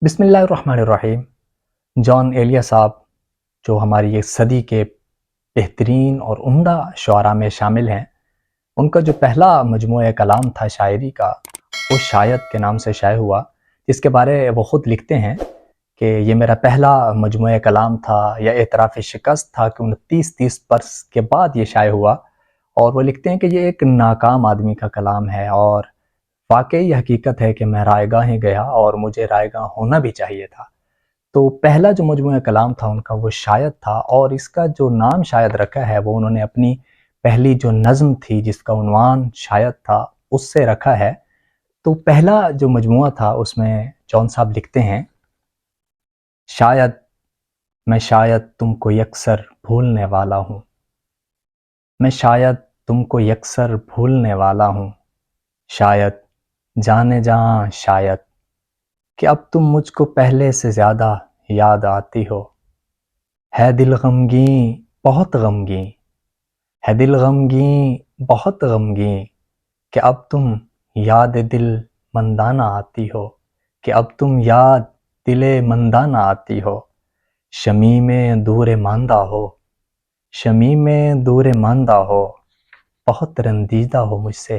بسم اللہ الرحمن الرحیم۔ جان ایلیا صاحب جو ہماری ایک صدی کے بہترین اور عمدہ شعراء میں شامل ہیں، ان کا جو پہلا مجموعہ کلام تھا شاعری کا، وہ شاید کے نام سے شائع ہوا، جس کے بارے وہ خود لکھتے ہیں کہ یہ میرا پہلا مجموعہ کلام تھا یا اعتراف شکست تھا کہ 29 برس کے بعد یہ شائع ہوا۔ اور وہ لکھتے ہیں کہ یہ ایک ناکام آدمی کا کلام ہے، اور واقعی یہ حقیقت ہے کہ میں رائے گاہیں گیا اور مجھے رائے گاہ ہونا بھی چاہیے تھا۔ تو پہلا جو مجموعہ کلام تھا ان کا وہ شاید تھا، اور اس کا جو نام شاید رکھا ہے وہ انہوں نے اپنی پہلی جو نظم تھی جس کا عنوان شاید تھا اس سے رکھا ہے۔ تو پہلا جو مجموعہ تھا اس میں جان صاحب لکھتے ہیں، شاید میں شاید تم کو یکسر بھولنے والا ہوں، میں شاید تم کو یکسر بھولنے والا ہوں، شاید جانے جہاں شاید کہ اب تم مجھ کو پہلے سے زیادہ یاد آتی ہو، ہے دل غمگین بہت غمگین، ہے دل غمگین بہت غمگین کہ اب تم یاد دل مندانہ آتی ہو، کہ اب تم یاد دل مندانہ آتی ہو، شمیم دور ماندہ ہو، شمیم دور ماندہ ہو، بہت رنجیدہ ہو مجھ سے،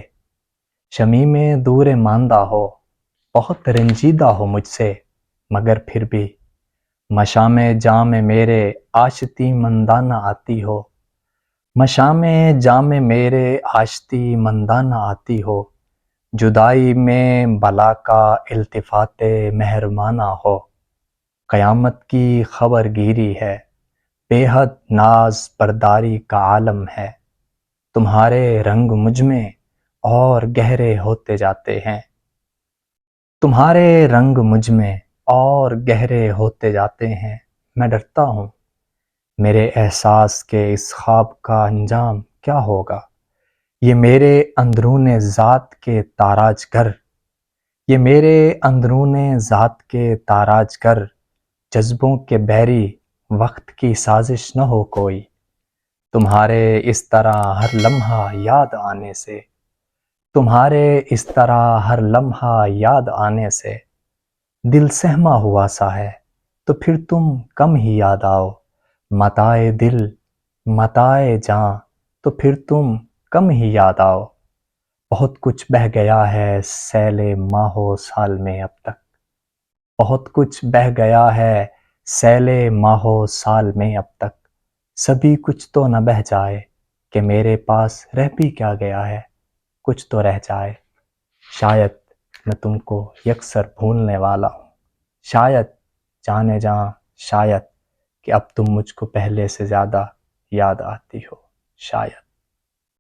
شمیم دور ماندہ ہو، بہت رنجیدہ ہو مجھ سے، مگر پھر بھی مشام جام میرے آشتی مندانہ آتی ہو، مشام جام میرے آشتی مندانہ آتی ہو، جدائی میں بلا کا التفات مہربانہ ہو، قیامت کی خبر گیری ہے، بے حد ناز برداری کا عالم ہے، تمہارے رنگ مجھ میں اور گہرے ہوتے جاتے ہیں، تمہارے رنگ مجھ میں اور گہرے ہوتے جاتے ہیں، میں ڈرتا ہوں میرے احساس کے اس خواب کا انجام کیا ہوگا، یہ میرے اندرون ذات کے تاراج گر، یہ میرے اندرون ذات کے تاراج گر، جذبوں کے بیری وقت کی سازش نہ ہو کوئی، تمہارے اس طرح ہر لمحہ یاد آنے سے، تمہارے اس طرح ہر لمحہ یاد آنے سے دل سہما ہوا سا ہے، تو پھر تم کم ہی یاد آؤ، متائے دل متائے جاں، تو پھر تم کم ہی یاد آؤ، بہت کچھ بہہ گیا ہے سیل ماہ و سال میں اب تک، بہت کچھ بہہ گیا ہے سیل ماہ و سال میں اب تک، سبھی کچھ تو نہ بہہ جائے کہ میرے پاس رہ بھی کیا گیا ہے، کچھ تو رہ جائے، شاید میں تم کو یکسر بھولنے والا ہوں، شاید جانے جہاں شاید کہ اب تم مجھ کو پہلے سے زیادہ یاد آتی ہو، شاید۔